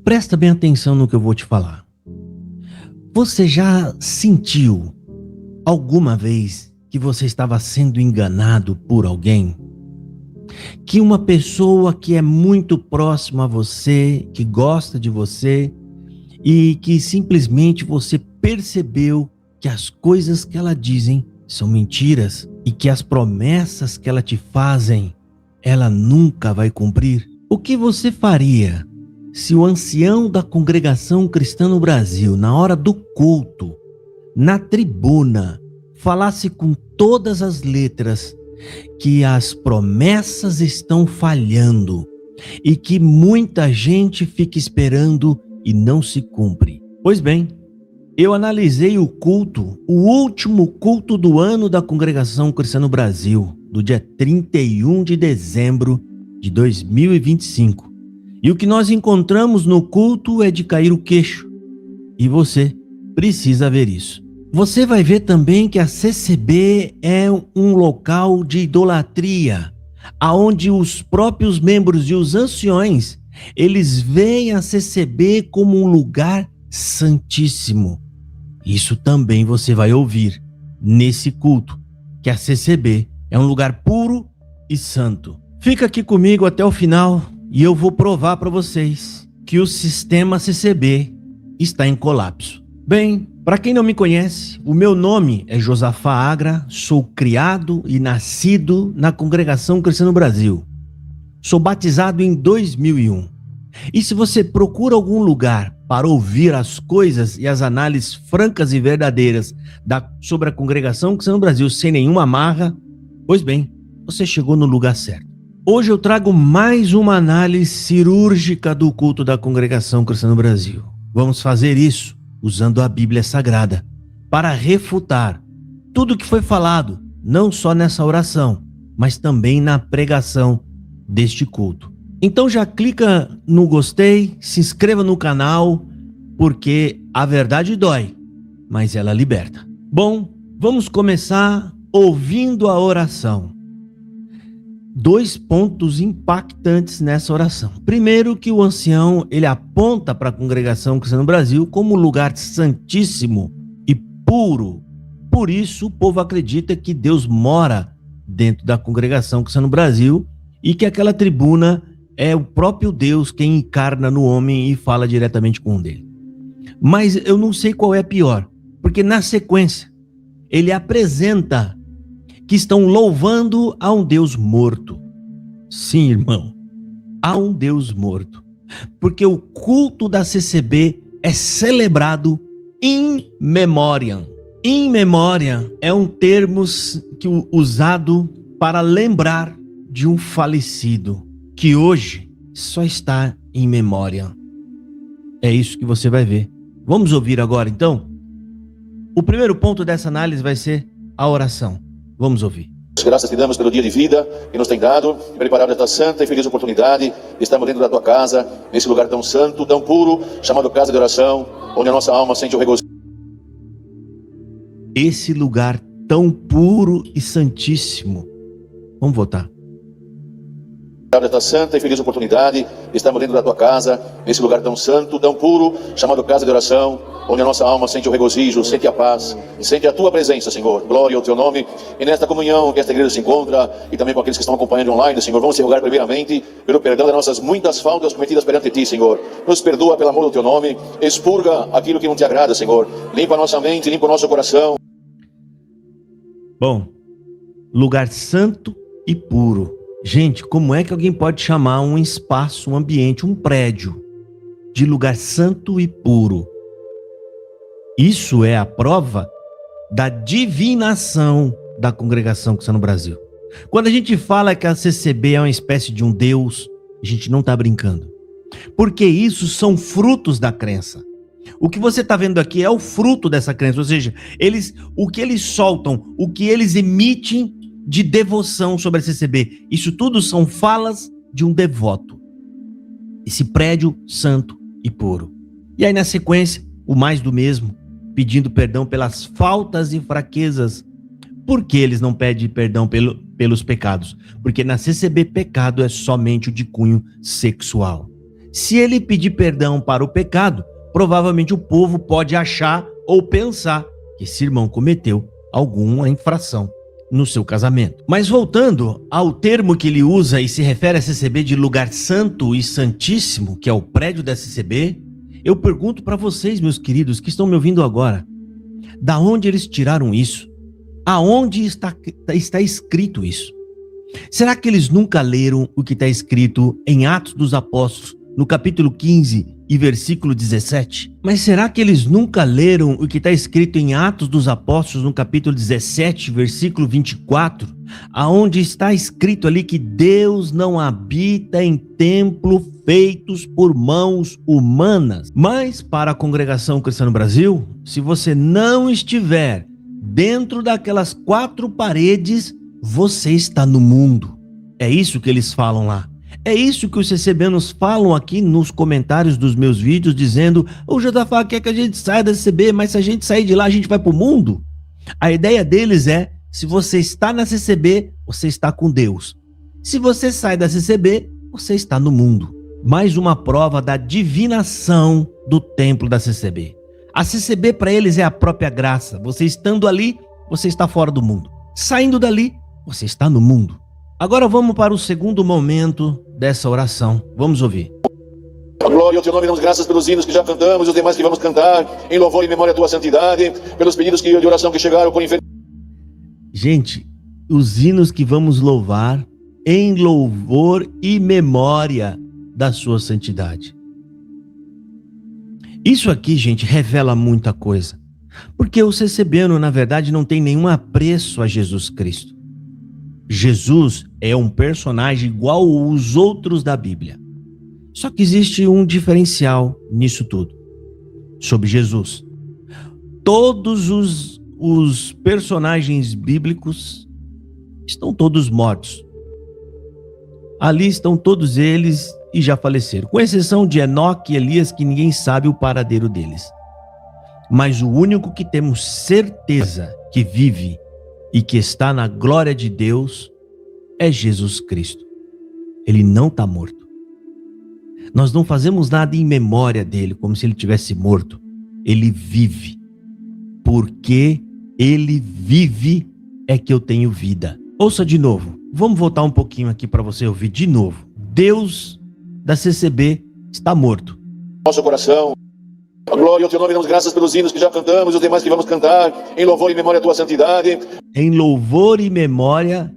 Presta bem atenção no que eu vou te falar. Você já sentiu alguma vez que você estava sendo enganado por alguém? Que uma pessoa que é muito próxima a você, que gosta de você e que simplesmente você percebeu que as coisas que ela dizem são mentiras e que as promessas que ela te fazem, ela nunca vai cumprir? O que você faria se o ancião da congregação cristã no Brasil, na hora do culto, na tribuna, falasse com todas as letras que as promessas estão falhando e que muita gente fica esperando e não se cumpre? Pois bem, eu analisei o culto, o último culto do ano da congregação cristã no Brasil, do dia 31 de dezembro de 2025. E o que nós encontramos no culto é de cair o queixo. E você precisa ver isso. Você vai ver também que a CCB é um local de idolatria, aonde os próprios membros e os anciões, eles veem a CCB como um lugar santíssimo. Isso também você vai ouvir nesse culto, que a CCB é um lugar puro e santo. Fica aqui comigo até o final e eu vou provar para vocês que o sistema CCB está em colapso. Bem, para quem não me conhece, o meu nome é Josafá Agra, sou criado e nascido na congregação cristã no Brasil. Sou batizado em 2001. E se você procura algum lugar para ouvir as coisas e as análises francas e verdadeiras sobre a congregação cristã no Brasil sem nenhuma amarra, pois bem, você chegou no lugar certo. Hoje eu trago mais uma análise cirúrgica do culto da congregação cristã no Brasil. Vamos fazer isso usando a Bíblia Sagrada para refutar tudo o que foi falado, não só nessa oração, mas também na pregação deste culto. Então já clica no gostei, se inscreva no canal, porque a verdade dói, mas ela liberta. Bom, vamos começar ouvindo a oração. 2 pontos impactantes nessa oração. Primeiro, que o ancião, ele aponta para a congregação cristã no Brasil como um lugar santíssimo e puro. Por isso, o povo acredita que Deus mora dentro da congregação cristã no Brasil e que aquela tribuna é o próprio Deus quem encarna no homem e fala diretamente com ele. Mas eu não sei qual é pior, porque na sequência ele apresenta que estão louvando a um Deus morto. Sim, irmão, a um Deus morto. Porque o culto da CCB é celebrado in memoriam. In memoriam é um termo usado para lembrar de um falecido, que hoje só está em memória. É isso que você vai ver. Vamos ouvir agora, então? O primeiro ponto dessa análise vai ser a oração. Vamos ouvir. Graças te damos pelo dia de vida que nos tem dado, preparado esta santa e feliz oportunidade de estarmos dentro da tua casa, nesse lugar tão santo, tão puro, chamado casa de oração, onde a nossa alma sente o regozijo. Esse lugar tão puro e santíssimo. Vamos votar. Esta santa e feliz oportunidade de estarmos dentro da tua casa, nesse lugar tão santo, tão puro, chamado casa de oração, onde a nossa alma sente o regozijo, sente a paz, e sente a tua presença, Senhor. Glória ao teu nome. E nesta comunhão que esta igreja se encontra, e também com aqueles que estão acompanhando online, Senhor, vamos te rogar primeiramente pelo perdão das nossas muitas faltas cometidas perante ti, Senhor. Nos perdoa pelo amor do teu nome, expurga aquilo que não te agrada, Senhor. Limpa a nossa mente, limpa o nosso coração. Bom, lugar santo e puro. Gente, como é que alguém pode chamar um espaço, um ambiente, um prédio de lugar santo e puro? Isso é a prova da divinação da congregação cristã no Brasil. Quando a gente fala que a CCB é uma espécie de um Deus, a gente não está brincando. Porque isso são frutos da crença. O que você está vendo aqui é o fruto dessa crença, ou seja, o que eles soltam, o que eles emitem de devoção sobre a CCB. Isso tudo são falas de um devoto. Esse prédio santo e puro. E aí na sequência, o mais do mesmo, pedindo perdão pelas faltas e fraquezas. Por que eles não pedem perdão pelos pecados? Porque na CCB pecado é somente o de cunho sexual. Se ele pedir perdão para o pecado, provavelmente o povo pode achar ou pensar que esse irmão cometeu alguma infração no seu casamento. Mas voltando ao termo que ele usa e se refere a CCB de lugar santo e santíssimo, que é o prédio da CCB, eu pergunto para vocês, meus queridos, que estão me ouvindo agora, da onde eles tiraram isso? Aonde está escrito isso? Será que eles nunca leram o que está escrito em Atos dos Apóstolos, no capítulo 15 e versículo 17? Mas será que eles nunca leram o que está escrito em Atos dos Apóstolos, no capítulo 17, versículo 24? Aonde está escrito ali que Deus não habita em templo feitos por mãos humanas. Mas para a Congregação Cristã no Brasil, se você não estiver dentro daquelas 4 paredes, você está no mundo. É isso que eles falam lá. É isso que os CCBanos falam aqui nos comentários dos meus vídeos, dizendo: o Josafá quer que a gente saia da CCB, mas se a gente sair de lá, a gente vai para o mundo. A ideia deles é: se você está na CCB, você está com Deus. Se você sai da CCB, você está no mundo. Mais uma prova da divinação do templo da CCB. A CCB para eles é a própria graça. Você estando ali, você está fora do mundo. Saindo dali, você está no mundo. Agora vamos para o segundo momento dessa oração. Vamos ouvir. A glória ao teu nome, damos graças pelos hinos que já cantamos e os demais que vamos cantar, em louvor e memória à tua santidade, pelos pedidos de oração que chegaram por enfermidade. Gente, os hinos que vamos louvar em louvor e memória da sua santidade. Isso aqui, gente, revela muita coisa. Porque o CCBano, na verdade, não tem nenhum apreço a Jesus Cristo. Jesus é um personagem igual aos outros da Bíblia. Só que existe um diferencial nisso tudo, sobre Jesus. Todos os personagens bíblicos estão todos mortos. Ali estão todos eles e já faleceram, com exceção de Enoque e Elias, que ninguém sabe o paradeiro deles. Mas o único que temos certeza que vive e que está na glória de Deus é Jesus Cristo. Ele não está morto. Nós não fazemos nada em memória dele, como se ele tivesse morto. Ele vive. Porque ele vive é que eu tenho vida. Ouça de novo. Vamos voltar um pouquinho aqui para você ouvir de novo. Deus da CCB está morto. Nosso coração. A glória ao teu nome, damos graças pelos hinos que já cantamos e os demais que vamos cantar, em louvor e memória à tua santidade. Em louvor e memória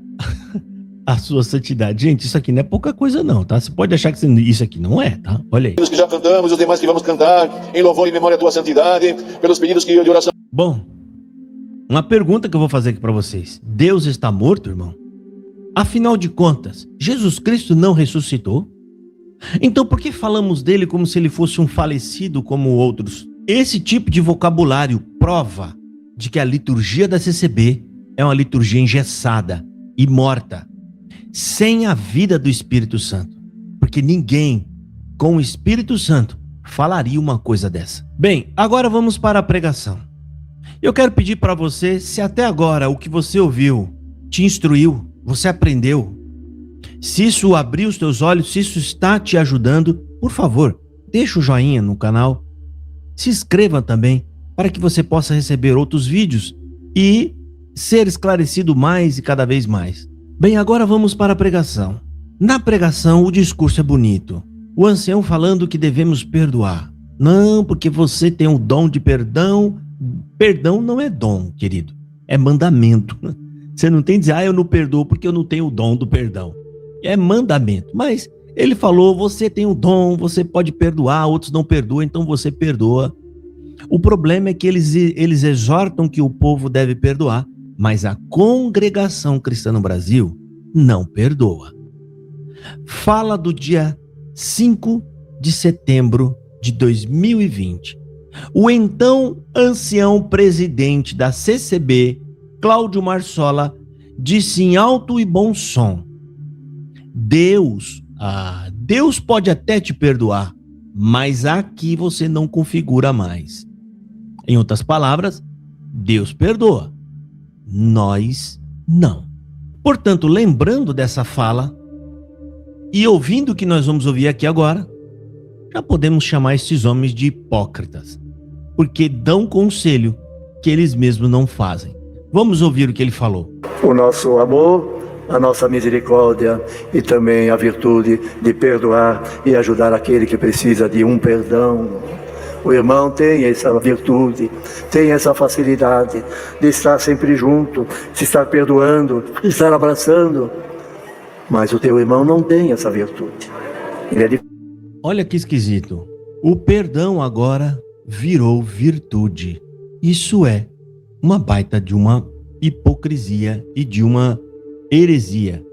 à sua santidade. Gente, isso aqui não é pouca coisa não, tá? Você pode achar que isso aqui não é, tá? Olha aí. Hinos que já cantamos e os demais que vamos cantar, em louvor e memória à tua santidade, pelos pedidos de oração. Bom, uma pergunta que eu vou fazer aqui para vocês. Deus está morto, irmão? Afinal de contas, Jesus Cristo não ressuscitou? Então por que falamos dele como se ele fosse um falecido como outros? Esse tipo de vocabulário prova de que a liturgia da CCB é uma liturgia engessada e morta, sem a vida do Espírito Santo. Porque ninguém com o Espírito Santo falaria uma coisa dessa. Bem, agora vamos para a pregação. Eu quero pedir para você, se até agora o que você ouviu te instruiu, você aprendeu, se isso abriu os teus olhos, se isso está te ajudando, por favor, deixa o joinha no canal, se inscreva também, para que você possa receber outros vídeos e ser esclarecido mais e cada vez mais. Bem, agora vamos para a pregação. Na pregação, o discurso é bonito. O ancião falando que devemos perdoar. Não, porque você tem o dom de perdão. Perdão não é dom, querido, é mandamento. Você não tem que dizer, eu não perdoo porque eu não tenho o dom do perdão. É mandamento, mas ele falou, você tem um dom, você pode perdoar, outros não perdoam, então você perdoa. O problema é que eles exortam que o povo deve perdoar, mas a Congregação Cristã no Brasil não perdoa. Fala do dia 5 de setembro de 2020. O então ancião presidente da CCB, Cláudio Marsola, disse em alto e bom som: Deus pode até te perdoar, mas aqui você não configura mais. Em outras palavras, Deus perdoa, nós não. Portanto, lembrando dessa fala e ouvindo o que nós vamos ouvir aqui agora, já podemos chamar esses homens de hipócritas, porque dão conselho que eles mesmos não fazem. Vamos ouvir o que ele falou. O nosso amor, a nossa misericórdia e também a virtude de perdoar e ajudar aquele que precisa de um perdão. O irmão tem essa virtude, tem essa facilidade de estar sempre junto, de estar perdoando, de estar abraçando. Mas o teu irmão não tem essa virtude. Olha que esquisito. O perdão agora virou virtude. Isso é uma baita de uma hipocrisia e de uma heresia.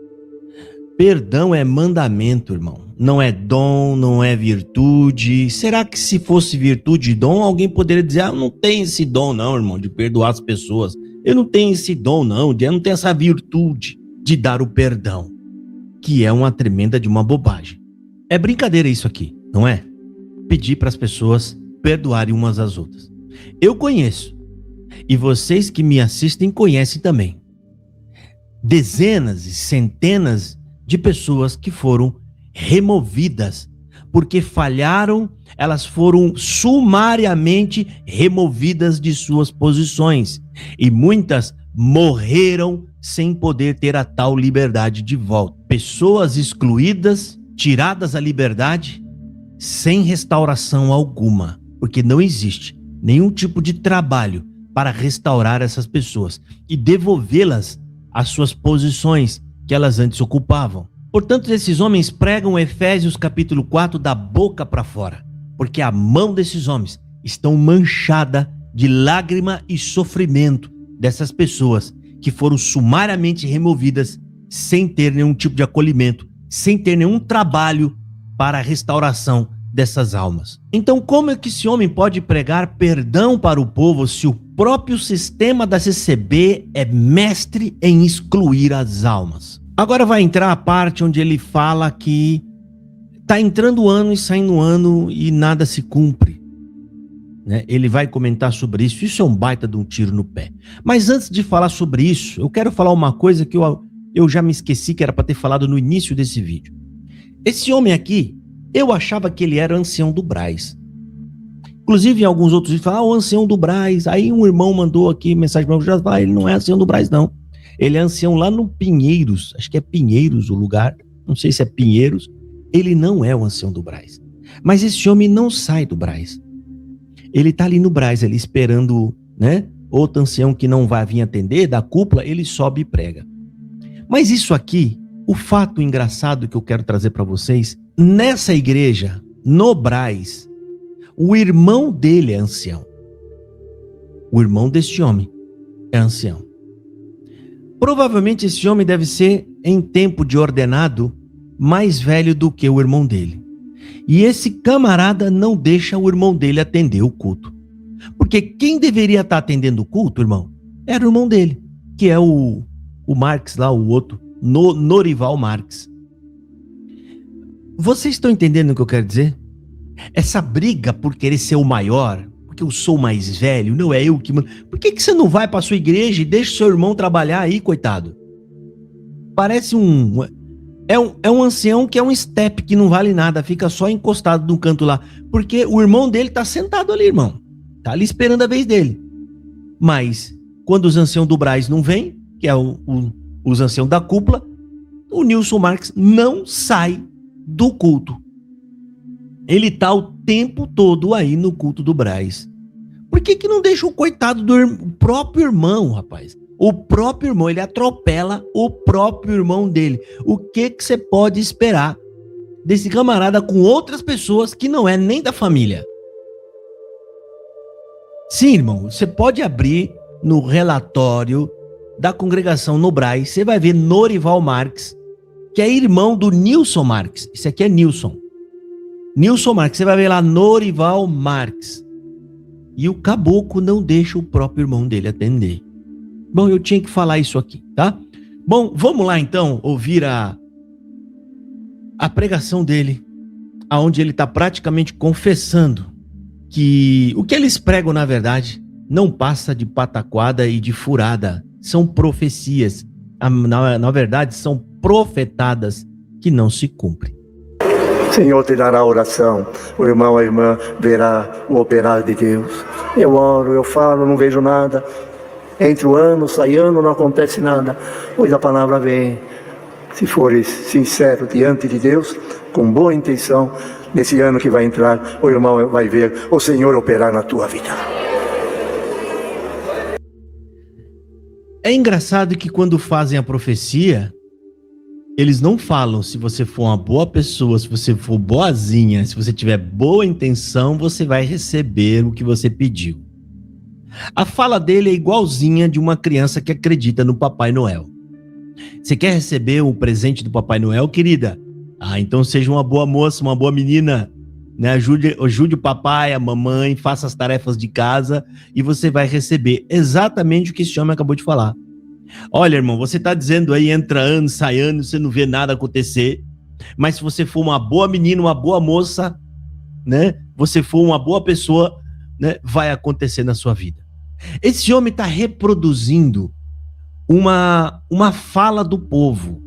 Perdão é mandamento, irmão. Não é dom, não é virtude. Será que se fosse virtude e dom, alguém poderia dizer, eu não tenho esse dom não, irmão, de perdoar as pessoas. Eu não tenho esse dom não, eu não tenho essa virtude de dar o perdão. Que é uma tremenda de uma bobagem. É brincadeira isso aqui, não é? Pedir para as pessoas perdoarem umas às outras. Eu conheço, e vocês que me assistem conhecem também, dezenas e centenas de pessoas que foram removidas, porque falharam, elas foram sumariamente removidas de suas posições, e muitas morreram sem poder ter a tal liberdade de volta. Pessoas excluídas, tiradas a liberdade, sem restauração alguma, porque não existe nenhum tipo de trabalho para restaurar essas pessoas e devolvê-las às suas posições que elas antes ocupavam. Portanto, esses homens pregam Efésios capítulo 4 da boca para fora, porque a mão desses homens estão manchada de lágrima e sofrimento dessas pessoas que foram sumariamente removidas sem ter nenhum tipo de acolhimento, sem ter nenhum trabalho para a restauração dessas almas. Então, como é que esse homem pode pregar perdão para o povo se o próprio sistema da CCB é mestre em excluir as almas? Agora vai entrar a parte onde ele fala que está entrando o ano e saindo o ano e nada se cumpre. Né? Ele vai comentar sobre isso. Isso é um baita de um tiro no pé. Mas antes de falar sobre isso, eu quero falar uma coisa que eu já me esqueci que era para ter falado no início desse vídeo. Esse homem aqui, eu achava que ele era ancião do Brás. Inclusive, em alguns outros vídeos, falam, o ancião do Brás. Aí um irmão mandou aqui mensagem para mim, já fala, ele não é ancião do Brás, não. Ele é ancião lá no Pinheiros, acho que é Pinheiros o lugar, não sei se é Pinheiros. Ele não é o ancião do Brás. Mas esse homem não sai do Brás. Ele tá ali no Brás, ali esperando, né? Outro ancião que não vai vir atender, da cúpula, ele sobe e prega. Mas isso aqui, o fato engraçado que eu quero trazer para vocês, nessa igreja, no Brás, o irmão dele é ancião. O irmão deste homem é ancião. Provavelmente esse homem deve ser, em tempo de ordenado, mais velho do que o irmão dele. E esse camarada não deixa o irmão dele atender o culto. Porque quem deveria estar atendendo o culto, irmão, era o irmão dele, que é o Marx lá, o outro, Norival Marx. Vocês estão entendendo o que eu quero dizer? Essa briga por querer ser o maior, porque eu sou o mais velho, não é eu que mando. Por que você não vai para sua igreja e deixa o seu irmão trabalhar aí, coitado? Parece É um ancião que é um step que não vale nada, fica só encostado no canto lá. Porque o irmão dele tá sentado ali, irmão. Tá ali esperando a vez dele. Mas, quando os anciãos do Brás não vêm, que é os anciãos da cúpula, o Nilson Marx não sai do culto. Ele tá o tempo todo aí no culto do Brás. Por que não deixa o coitado do próprio irmão, rapaz? O próprio irmão, ele atropela o próprio irmão dele. O que você pode esperar desse camarada com outras pessoas que não é nem da família? Sim, irmão, você pode abrir no relatório da congregação no Brás, você vai ver Norival Marx, que é irmão do Nilson Marx. Esse aqui é Nilson. Nilson Marx, você vai ver lá Norival Marx. E o caboclo não deixa o próprio irmão dele atender. Bom, eu tinha que falar isso aqui, tá? Bom, vamos lá então ouvir a pregação dele, aonde ele está praticamente confessando que o que eles pregam, na verdade, não passa de pataquada e de furada. São profecias. Na verdade, são profetadas que não se cumprem. Senhor te dará oração, o irmão, a irmã verá o operar de Deus. Eu oro, eu falo, não vejo nada. Entre o ano, sai ano, não acontece nada. Pois a palavra vem. Se fores sincero diante de Deus, com boa intenção, nesse ano que vai entrar, o irmão vai ver o Senhor operar na tua vida. É engraçado que quando fazem a profecia, eles não falam se você for uma boa pessoa, se você for boazinha, se você tiver boa intenção, você vai receber o que você pediu. A fala dele é igualzinha de uma criança que acredita no Papai Noel. Você quer receber o presente do Papai Noel, querida? Então seja uma boa moça, uma boa menina, né? Ajude o papai, a mamãe, faça as tarefas de casa e você vai receber exatamente o que esse homem acabou de falar. Olha, irmão, você tá dizendo aí, entra ano, sai ano, você não vê nada acontecer, mas se você for uma boa menina, uma boa moça, né? Você for uma boa pessoa, né? Vai acontecer na sua vida. Esse homem está reproduzindo uma fala do povo.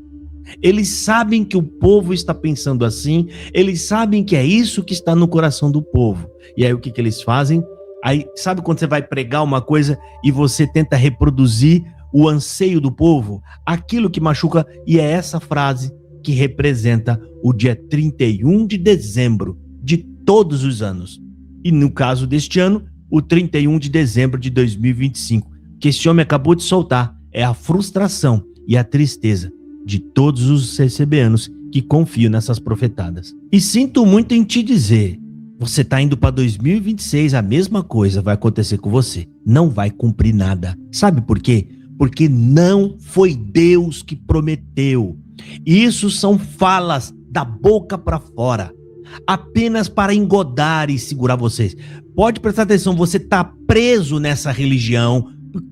Eles sabem que o povo está pensando assim, eles sabem que é isso que está no coração do povo. E aí o que eles fazem? Aí, sabe quando você vai pregar uma coisa e você tenta reproduzir o anseio do povo? Aquilo que machuca, e é essa frase que representa o dia 31 de dezembro de todos os anos. E no caso deste ano, o 31 de dezembro de 2025, que esse homem acabou de soltar, é a frustração e a tristeza de todos os CCBanos que confiam nessas profetadas. E sinto muito em te dizer, você está indo para 2026, a mesma coisa vai acontecer com você. Não vai cumprir nada. Sabe por quê? Porque não foi Deus que prometeu. Isso são falas da boca para fora, apenas para engodar e segurar vocês. Pode prestar atenção, você está preso nessa religião,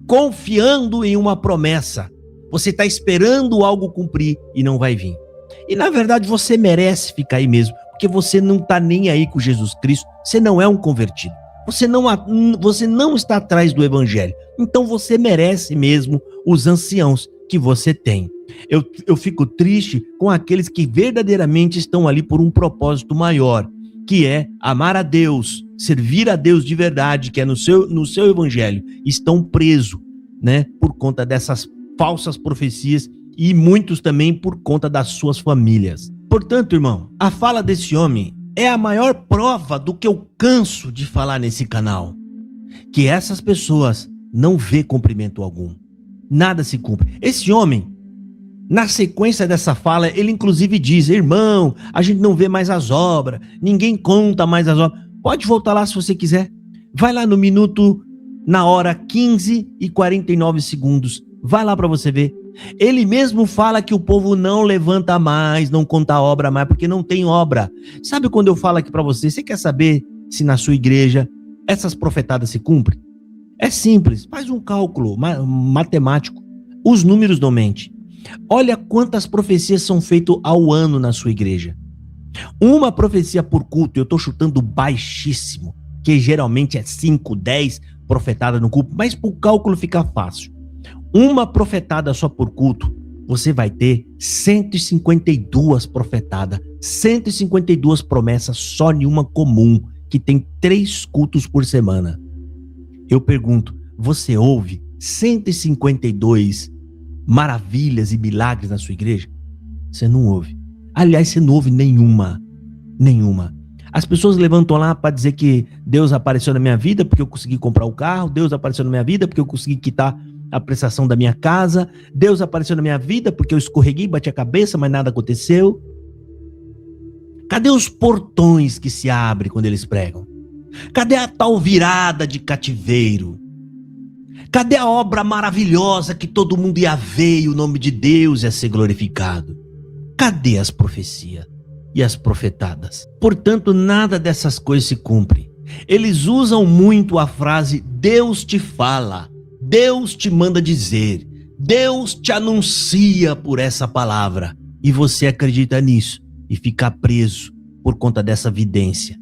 confiando em uma promessa. Você está esperando algo cumprir e não vai vir. E na verdade você merece ficar aí mesmo, porque você não está nem aí com Jesus Cristo, você não é um convertido. Você não está atrás do evangelho. Então você merece mesmo os anciãos que você tem. Eu fico triste com aqueles que verdadeiramente estão ali por um propósito maior, que é amar a Deus, servir a Deus de verdade, que é no seu evangelho. Estão presos, né, por conta dessas falsas profecias e muitos também por conta das suas famílias. Portanto, irmão, a fala desse homem é a maior prova do que eu canso de falar nesse canal, que essas pessoas não vê cumprimento algum. Nada se cumpre. Esse homem, na sequência dessa fala, ele inclusive diz: irmão, a gente não vê mais as obras, ninguém conta mais as obras. Pode voltar lá se você quiser. Vai lá no minuto, na hora 15:49. Vai lá para você ver. Ele mesmo fala que o povo não levanta mais, não conta a obra mais, porque não tem obra. Sabe quando eu falo aqui para você, você quer saber se na sua igreja essas profetadas se cumprem? É simples, faz um cálculo matemático. Os números não mentem. Olha quantas profecias são feitas ao ano na sua igreja. Uma profecia por culto, eu estou chutando baixíssimo, que geralmente é 5, 10 profetadas no culto, mas por cálculo fica fácil. Uma profetada só por culto, você vai ter 152 profetadas, 152 promessas só em uma comum, que tem 3 cultos por semana. Eu pergunto, você ouve 152 maravilhas e milagres na sua igreja? Você não ouve. Aliás, você não ouve nenhuma. As pessoas levantam lá para dizer que Deus apareceu na minha vida porque eu consegui comprar o carro, Deus apareceu na minha vida porque eu consegui quitar a prestação da minha casa, Deus apareceu na minha vida porque eu escorreguei, bati a cabeça, mas nada aconteceu. Cadê os portões que se abrem quando eles pregam? Cadê a tal virada de cativeiro? Cadê a obra maravilhosa que todo mundo ia ver e o nome de Deus ia ser glorificado? Cadê as profecias e as profetadas? Portanto, nada dessas coisas se cumpre. Eles usam muito a frase Deus te fala, Deus te manda dizer, Deus te anuncia por essa palavra. E você acredita nisso e fica preso por conta dessa vidência.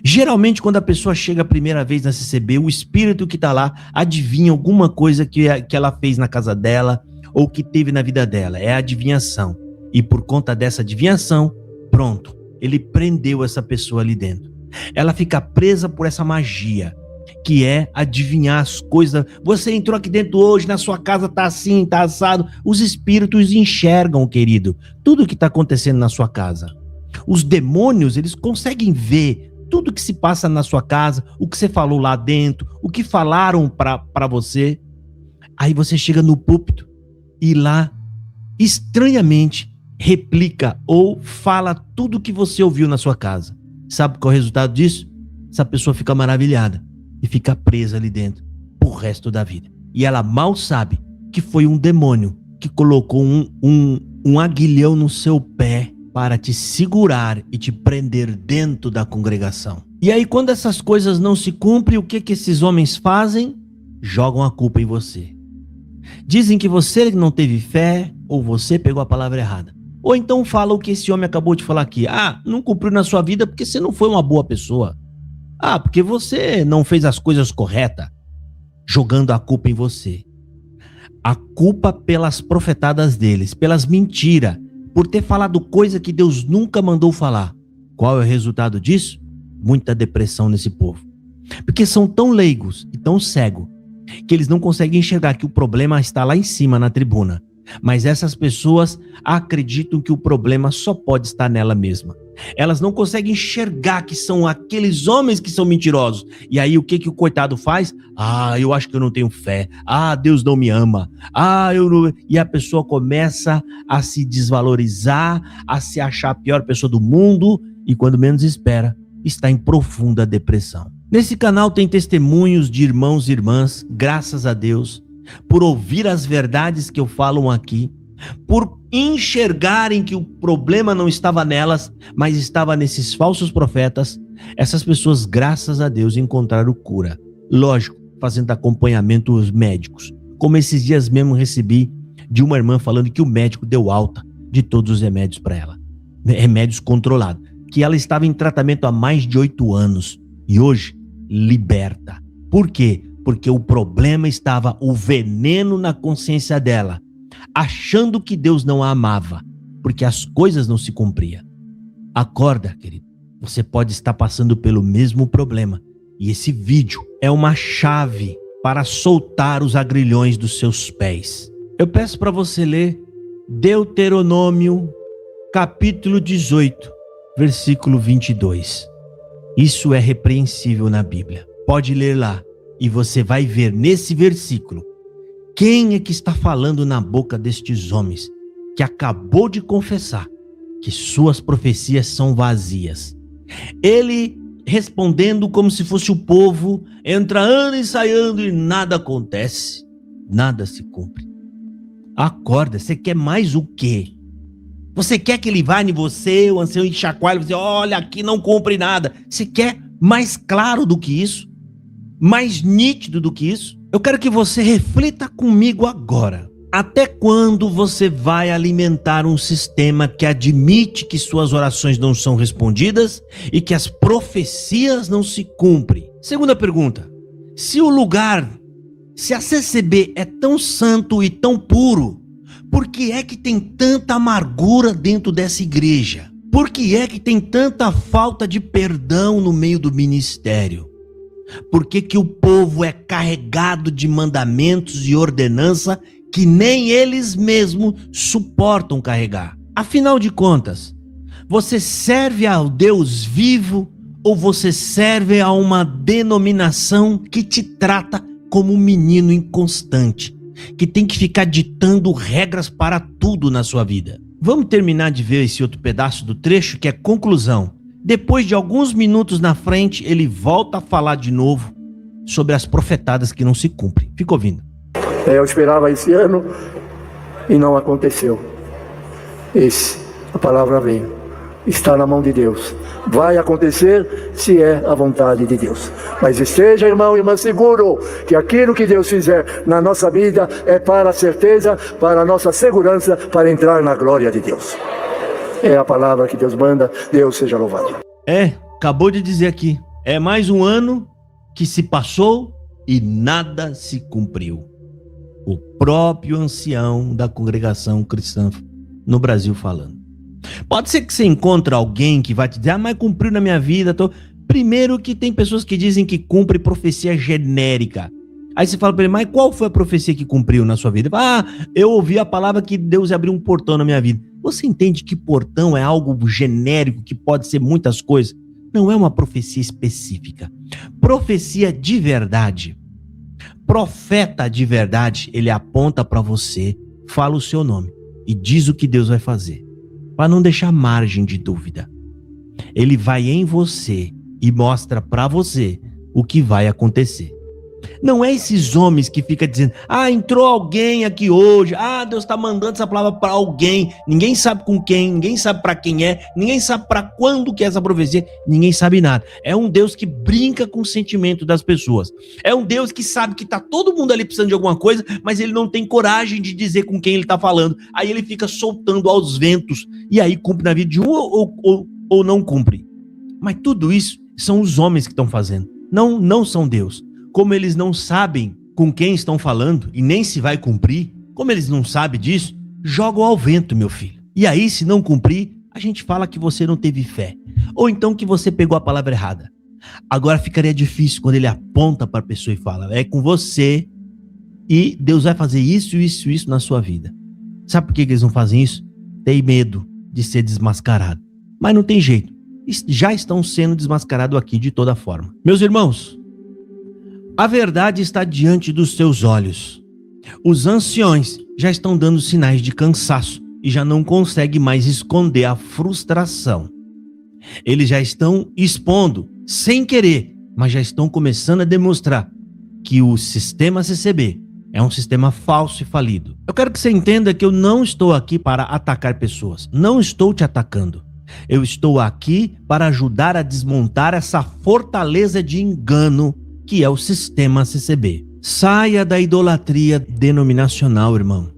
Geralmente, quando a pessoa chega a primeira vez na CCB, o espírito que está lá adivinha alguma coisa que ela fez na casa dela ou que teve na vida dela. É a adivinhação. E por conta dessa adivinhação, pronto, ele prendeu essa pessoa ali dentro. Ela fica presa por essa magia, que é adivinhar as coisas. Você entrou aqui dentro hoje, na sua casa tá assim, tá assado. Os espíritos enxergam, querido, tudo que está acontecendo na sua casa. Os demônios, eles conseguem ver tudo que se passa na sua casa, o que você falou lá dentro, o que falaram para você. Aí você chega no púlpito e lá, estranhamente, replica ou fala tudo que você ouviu na sua casa. Sabe qual é o resultado disso? Essa pessoa fica maravilhada e fica presa ali dentro pro resto da vida. E ela mal sabe que foi um demônio que colocou um aguilhão no seu pé para te segurar e te prender dentro da congregação. E aí, quando essas coisas não se cumprem, o que esses homens fazem? Jogam a culpa em você. Dizem que você não teve fé ou você pegou a palavra errada. Ou então fala o que esse homem acabou de falar aqui. Ah, não cumpriu na sua vida porque você não foi uma boa pessoa. Ah, porque você não fez as coisas corretas. Jogando a culpa em você. A culpa pelas profetadas deles, pelas mentiras, por ter falado coisa que Deus nunca mandou falar. Qual é o resultado disso? Muita depressão nesse povo. Porque são tão leigos e tão cegos que eles não conseguem enxergar que o problema está lá em cima na tribuna. Mas essas pessoas acreditam que o problema só pode estar nela mesma. Elas não conseguem enxergar que são aqueles homens que são mentirosos. E aí o que o coitado faz? Ah, eu acho que eu não tenho fé. Ah, Deus não me ama. Ah, eu não... E a pessoa começa a se desvalorizar, a se achar a pior pessoa do mundo e quando menos espera, está em profunda depressão. Nesse canal tem testemunhos de irmãos e irmãs, graças a Deus, por ouvir as verdades que eu falo aqui, por enxergarem que o problema não estava nelas, mas estava nesses falsos profetas. Essas pessoas, graças a Deus, encontraram cura. Lógico, fazendo acompanhamentos médicos. Como esses dias mesmo recebi de uma irmã falando que o médico deu alta de todos os remédios para ela. Remédios controlados. Que ela estava em tratamento há mais de 8 anos. E hoje, liberta. Por quê? Porque o problema estava o veneno na consciência dela, achando que Deus não a amava, porque as coisas não se cumpriam. Acorda, querido. Você pode estar passando pelo mesmo problema. E esse vídeo é uma chave para soltar os agrilhões dos seus pés. Eu peço para você ler Deuteronômio, capítulo 18, versículo 22. Isso é repreensível na Bíblia. Pode ler lá. E você vai ver nesse versículo quem é que está falando na boca destes homens que acabou de confessar que suas profecias são vazias. Ele respondendo como se fosse o povo, entra ano e sai ano e nada acontece, nada se cumpre. Acorda, você quer mais o quê? Você quer que ele vá em você, o ancião, e chacoalhe, você, olha, aqui não cumpre nada. Você quer mais claro do que isso? Mais nítido do que isso? Eu quero que você reflita comigo agora. Até quando você vai alimentar um sistema que admite que suas orações não são respondidas e que as profecias não se cumprem? Segunda pergunta. Se a CCB é tão santo e tão puro, por que é que tem tanta amargura dentro dessa igreja? Por que é que tem tanta falta de perdão no meio do ministério? Por que o povo é carregado de mandamentos e ordenança que nem eles mesmos suportam carregar? Afinal de contas, você serve ao Deus vivo ou você serve a uma denominação que te trata como um menino inconstante, que tem que ficar ditando regras para tudo na sua vida? Vamos terminar de ver esse outro pedaço do trecho que é conclusão. Depois de alguns minutos na frente, ele volta a falar de novo sobre as profetadas que não se cumprem. Fica ouvindo. Eu esperava esse ano e não aconteceu. A palavra veio. Está na mão de Deus. Vai acontecer se é a vontade de Deus. Mas esteja, irmão e irmã, seguro que aquilo que Deus fizer na nossa vida é para a certeza, para a nossa segurança, para entrar na glória de Deus. É a palavra que Deus manda. Deus seja louvado. Acabou de dizer aqui. É mais um ano que se passou e nada se cumpriu. O próprio ancião da congregação cristã no Brasil falando. Pode ser que você encontre alguém que vai te dizer, mas cumpriu na minha vida. Primeiro que tem pessoas que dizem que cumpre profecia genérica. Aí você fala pra ele, mas qual foi a profecia que cumpriu na sua vida? Ele fala, eu ouvi a palavra que Deus abriu um portão na minha vida. Você entende que portão é algo genérico, que pode ser muitas coisas? Não é uma profecia específica. Profecia de verdade. Profeta de verdade, ele aponta para você, fala o seu nome e diz o que Deus vai fazer, para não deixar margem de dúvida. Ele vai em você e mostra para você o que vai acontecer. Não é esses homens que ficam dizendo, entrou alguém aqui hoje, Deus está mandando essa palavra para alguém, ninguém sabe com quem, ninguém sabe para quem é, ninguém sabe para quando que é essa profecia, ninguém sabe nada. É um Deus que brinca com o sentimento das pessoas. É um Deus que sabe que tá todo mundo ali precisando de alguma coisa, mas ele não tem coragem de dizer com quem ele está falando. Aí ele fica soltando aos ventos, e aí cumpre na vida de um ou não cumpre. Mas tudo isso são os homens que estão fazendo, não são Deus. Como eles não sabem com quem estão falando e nem se vai cumprir, como eles não sabem disso, jogam ao vento, meu filho. E aí, se não cumprir, a gente fala que você não teve fé. Ou então que você pegou a palavra errada. Agora ficaria difícil quando ele aponta para a pessoa e fala, é com você e Deus vai fazer isso na sua vida. Sabe por que eles não fazem isso? Tem medo de ser desmascarado. Mas não tem jeito. Já estão sendo desmascarados aqui de toda forma. Meus irmãos, a verdade está diante dos seus olhos. Os anciões já estão dando sinais de cansaço e já não conseguem mais esconder a frustração. Eles já estão expondo, sem querer, mas já estão começando a demonstrar que o sistema CCB é um sistema falso e falido. Eu quero que você entenda que eu não estou aqui para atacar pessoas. Não estou te atacando. Eu estou aqui para ajudar a desmontar essa fortaleza de engano que é o sistema CCB. Saia da idolatria denominacional, irmão.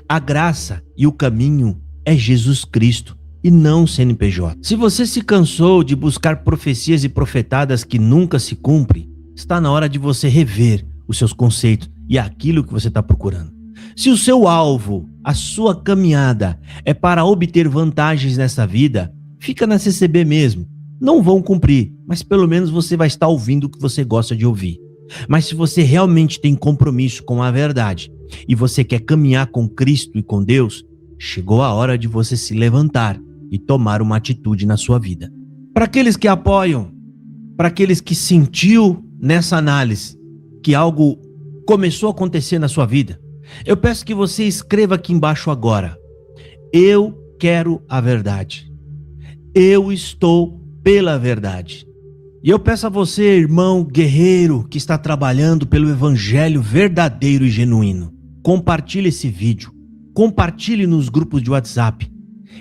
A graça e o caminho é Jesus Cristo e não o CNPJ. Se você se cansou de buscar profecias e profetadas que nunca se cumprem, está na hora de você rever os seus conceitos e aquilo que você está procurando. Se o seu alvo, a sua caminhada é para obter vantagens nessa vida, fica na CCB mesmo. Não vão cumprir, mas pelo menos você vai estar ouvindo o que você gosta de ouvir. Mas se você realmente tem compromisso com a verdade e você quer caminhar com Cristo e com Deus, chegou a hora de você se levantar e tomar uma atitude na sua vida. Para aqueles que apoiam, para aqueles que sentiu nessa análise que algo começou a acontecer na sua vida, eu peço que você escreva aqui embaixo agora: eu quero a verdade. Eu estou pela verdade. E eu peço a você, irmão guerreiro, que está trabalhando pelo evangelho verdadeiro e genuíno, compartilhe esse vídeo, compartilhe nos grupos de WhatsApp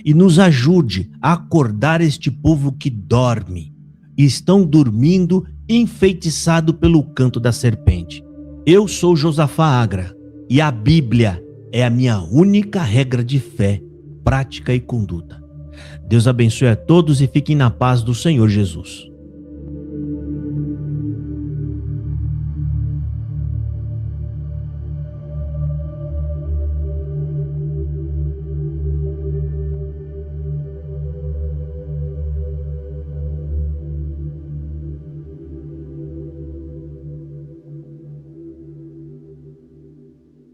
e nos ajude a acordar este povo que dorme e estão dormindo enfeitiçado pelo canto da serpente. Eu sou Josafá Agra e a Bíblia é a minha única regra de fé, prática e conduta. Deus abençoe a todos e fiquem na paz do Senhor Jesus.